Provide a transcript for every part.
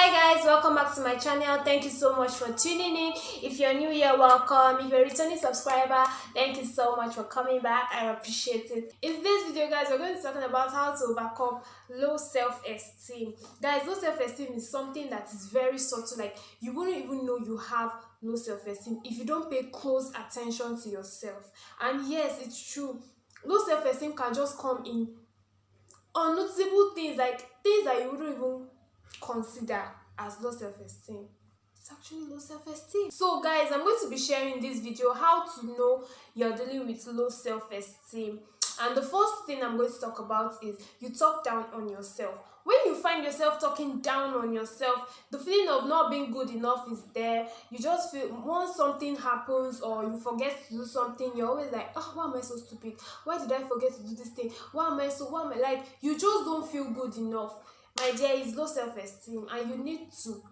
Hi guys, welcome back to my channel. Thank you so much for tuning in. If you're new here, welcome. If you're a returning subscriber, thank you so much for coming back. I appreciate it. In this video guys, we're going to be talking about how to overcome low self-esteem. Guys, low self-esteem is something that is very subtle. Like, you wouldn't even know you have low self-esteem if you don't pay close attention to yourself. And yes, it's true, low self-esteem can just come in unnoticeable things, like things that you wouldn't even consider as low self-esteem. It's actually low self-esteem. So guys, I'm going to be sharing in this video how to know you're dealing with low self-esteem. And the first thing I'm going to talk about is you talk down on yourself. When you find yourself talking down on yourself, the feeling of not being good enough is there. You just feel once something happens or you forget to do something, you're always like, oh, why am I so stupid? Why did I forget to do this thing? Why am I like, you just don't feel good enough. My dear, it's low self-esteem and you need to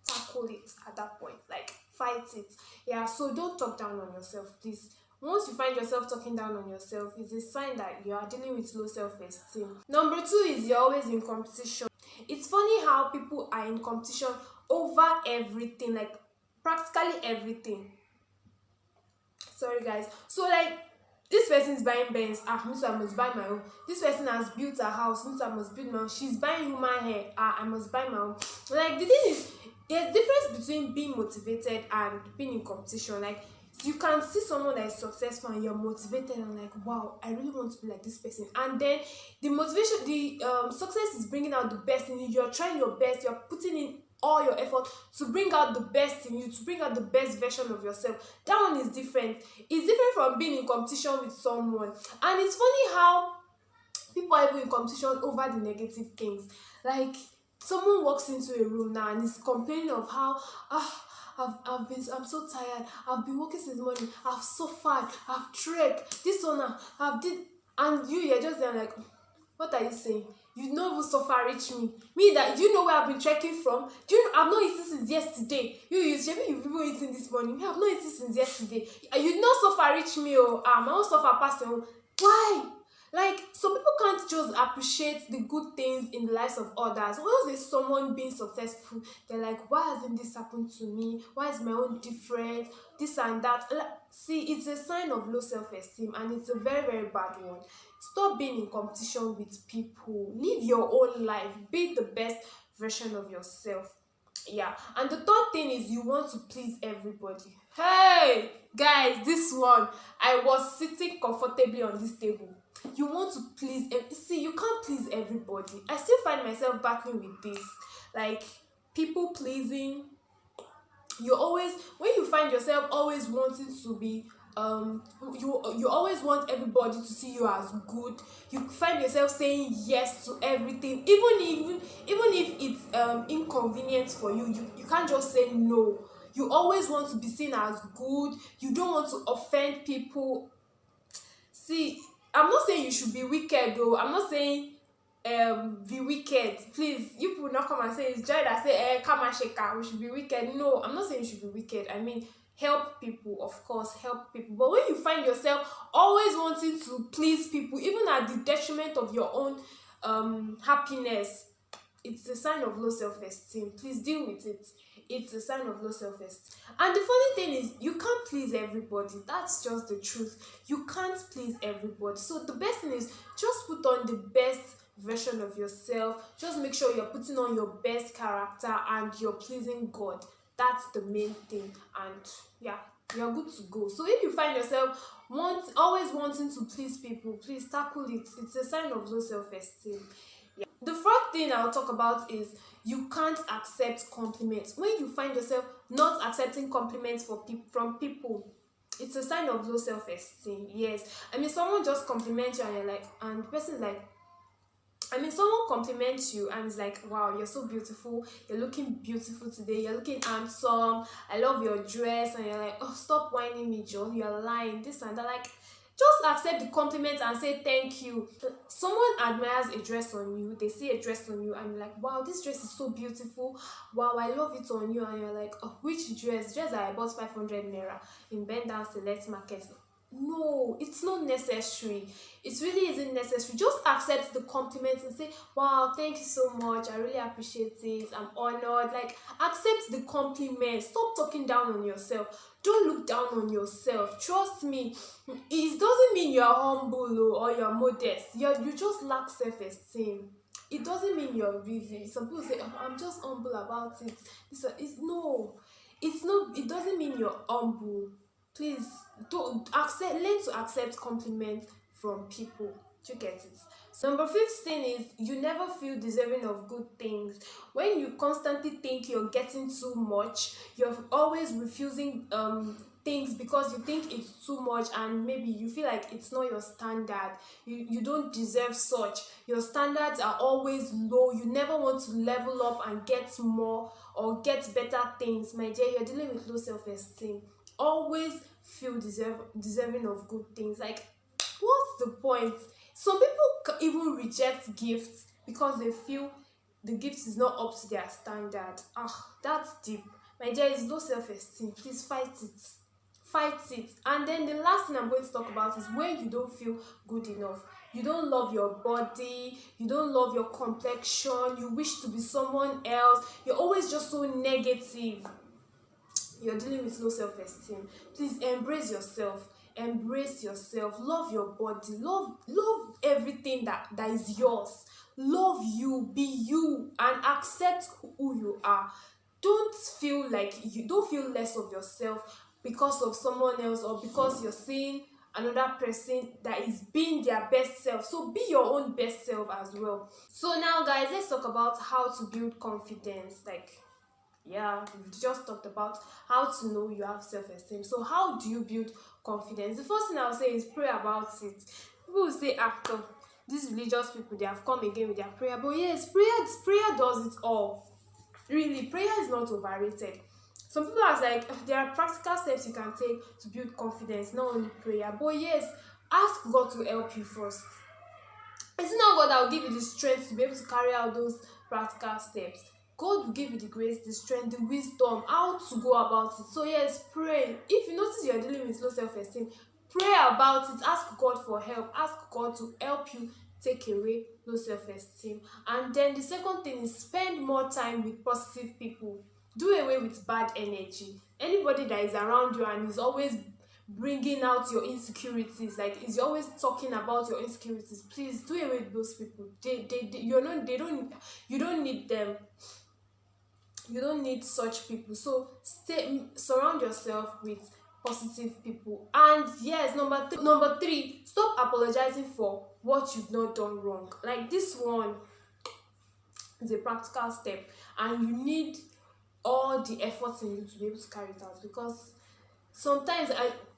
tackle it at that point, like fight it. Yeah, so don't talk down on yourself, please. Once you find yourself talking down on yourself, it's a sign that you are dealing with low self-esteem. Number two is you're always in competition. It's funny how people are in competition over everything, like practically everything. Sorry guys. So like, this person is buying Benz, me too, I must buy my own. This person has built a house, me too, I must build my own. She's buying human hair, I must buy my own. Like, the thing is, there's difference between being motivated and being in competition. Like, you can see someone that is successful and you're motivated and like, wow, I really want to be like this person. And then the motivation, the success is bringing out the best in you. You're trying your best, you're putting in all your effort to bring out the best in you, to bring out the best version of yourself. That one is different. It's different from being in competition with someone. And it's funny how people are even in competition over the negative things. Like, someone walks into a room now and is complaining of how I'm so tired, I've been working since morning, I've suffered, I've trekked this one, I've did, and you're just there like, what are you saying? You don't even suffer reach me that, do you know where I've been trekking from? Do you know I've not eaten since yesterday? You've even eaten this morning. Me, I've not eaten since yesterday. You not suffer reach me, my own suffer past home. Why? Like, some people can't just appreciate the good things in the lives of others. Once there's someone being successful, they're like, why hasn't this happened to me? Why is my own different? This and that. See, it's a sign of low self-esteem and it's a very, very bad one. Stop being in competition with people. Live your own life. Be the best version of yourself. Yeah. And the third thing is you want to please everybody. Hey guys, this one, I was sitting comfortably on this table. You want to please, see, you can't please everybody. I still find myself battling with this, like, people pleasing. You always, when you find yourself always wanting to be you always want everybody to see you as good. You find yourself saying yes to everything, even if it's inconvenient for you. You can't just say no. You always want to be seen as good. You don't want to offend people. See, I'm not saying you should be wicked though. I'm not saying be wicked. Please, you will not come and say it's Joy that say come and shake her, we should be wicked. No, I'm not saying you should be wicked. I mean, help people, of course, help people. But when you find yourself always wanting to please people, even at the detriment of your own happiness, it's a sign of low self-esteem. Please deal with it. It's a sign of low self-esteem. And the funny thing is, you can't please everybody. That's just the truth. You can't please everybody. So the best thing is just put on the best version of yourself. Just make sure you're putting on your best character and you're pleasing God. That's the main thing. And yeah, you're good to go. So if you find yourself always wanting to please people, please tackle it. It's a sign of low self-esteem. Yeah. The fourth thing I'll talk about is you can't accept compliments. When you find yourself not accepting compliments from people, it's a sign of low self-esteem. Yes, I mean, someone just compliments you and you're like, and the person is like, I mean, someone compliments you and is like, wow, you're so beautiful, you're looking beautiful today, you're looking handsome, I love your dress, and you're like, oh, stop whining me, Joe, you're lying, this and that. Like, just accept the compliment and say thank you. Someone admires a dress on you, they see a dress on you and you're like, wow, this dress is so beautiful, wow, I love it on you. And you're like, oh, which dress? Dress that I bought 500 naira in Bend Down Select Market. No, it's not necessary. It really isn't necessary. Just accept the compliments and say, wow, thank you so much, I really appreciate it, I'm honored. Like, accept the compliment. Stop talking down on yourself. Don't look down on yourself. Trust me, it doesn't mean you're humble or you're modest. You just lack self-esteem. It doesn't mean you're busy. Some people say, "Oh, I'm just humble about it." It's no, it's not. It doesn't mean you're humble. Please don't accept. Learn to accept compliments from people. Do you get it? So number 15 is you never feel deserving of good things. When you constantly think you're getting too much, you're always refusing things because you think it's too much, and maybe you feel like it's not your standard. You don't deserve such. Your standards are always low. You never want to level up and get more or get better things. My dear, you're dealing with low self-esteem. Always feel deserving of good things. Like, what's the point? Some people even reject gifts because they feel the gift is not up to their standard. That's deep. My dear, is low self-esteem. Please fight it. Fight it. And then the last thing I'm going to talk about is when you don't feel good enough. You don't love your body, you don't love your complexion, you wish to be someone else, you're always just so negative. You're dealing with low self-esteem. Please embrace yourself. Embrace yourself. Love your body. Love everything that is yours. Love you. Be you and accept who you are. Don't feel less of yourself because of someone else or because you're seeing another person that is being their best self. So be your own best self as well. So now guys, let's talk about how to build confidence. Like, yeah, we've just talked about how to know you have self-esteem. So how do you build confidence? The first thing I'll say is pray about it. People will say, these religious people, they have come again with their prayer. But yes, prayer does it all. Really, prayer is not overrated. Some people are like, there are practical steps you can take to build confidence, not only prayer. But yes, ask God to help you first. It's not God that will give you the strength to be able to carry out those practical steps. God will give you the grace, the strength, the wisdom, how to go about it. So yes, pray. If you notice you're dealing with low self-esteem, pray about it. Ask God for help. Ask God to help you take away low self-esteem. And then the second thing is spend more time with positive people. Do away with bad energy. Anybody that is around you and is always bringing out your insecurities, like is always talking about your insecurities, please do away with those people. You don't need them. You don't need such people. So surround yourself with positive people. And yes, number three, stop apologizing for what you've not done wrong. Like, this one is a practical step, and you need all the efforts in you to be able to carry it out, because sometimes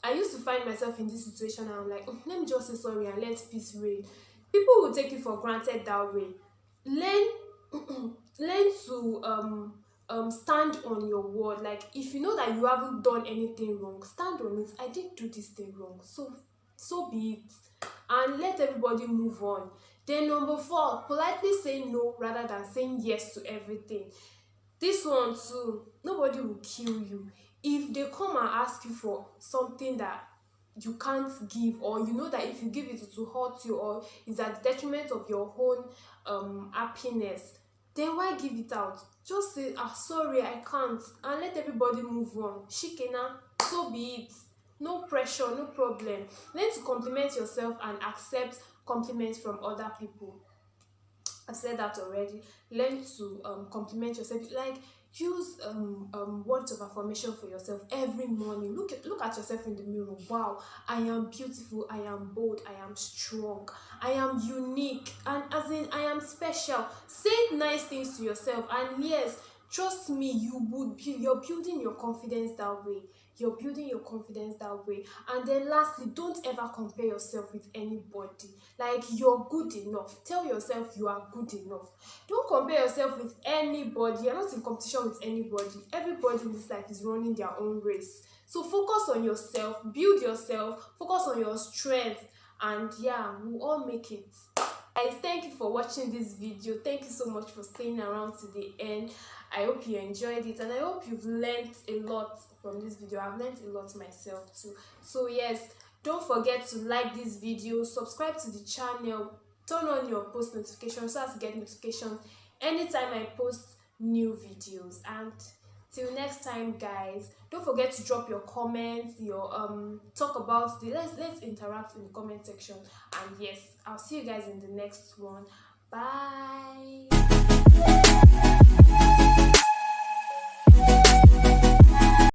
I used to find myself in this situation and I'm like, let me just say sorry and let peace reign. People will take you for granted that way. Learn to stand on your word. Like, if you know that you haven't done anything wrong, stand on it. I didn't do this thing wrong, so be it, and let everybody move on. Then number 4, politely say no rather than saying yes to everything. This one too, nobody will kill you. If they come and ask you for something that you can't give, or you know that if you give it, it will hurt you, or is at the detriment of your own happiness, then why give it out? Just say, sorry, I can't, and let everybody move on. Shikena, so be it. No pressure, no problem. Learn to compliment yourself and accept compliments from other people. I've said that already. Learn to compliment yourself. Like, use words of affirmation for yourself every morning. Look at yourself in the mirror. Wow, I am beautiful, I am bold, I am strong, I am unique, and as in I am special. Say nice things to yourself, and yes, trust me, you're building your confidence that way. You're building your confidence that way. And then lastly, don't ever compare yourself with anybody. Like, you're good enough. Tell yourself you are good enough. Don't compare yourself with anybody. You're not in competition with anybody. Everybody in this life is running their own race. So focus on yourself, build yourself, focus on your strength, and yeah, we'll all make it. Guys, thank you for watching this video. Thank you so much for staying around to the end. I hope you enjoyed it, and I hope you've learned a lot from this video. I've learned a lot myself too. So yes, Don't forget to like this video, subscribe to the channel, turn on your post notifications so as to get notifications anytime I post new videos. And till next time, guys, don't forget to drop your comments, your talk about the let's interact in the comment section. And yes, I'll see you guys in the next one. Bye.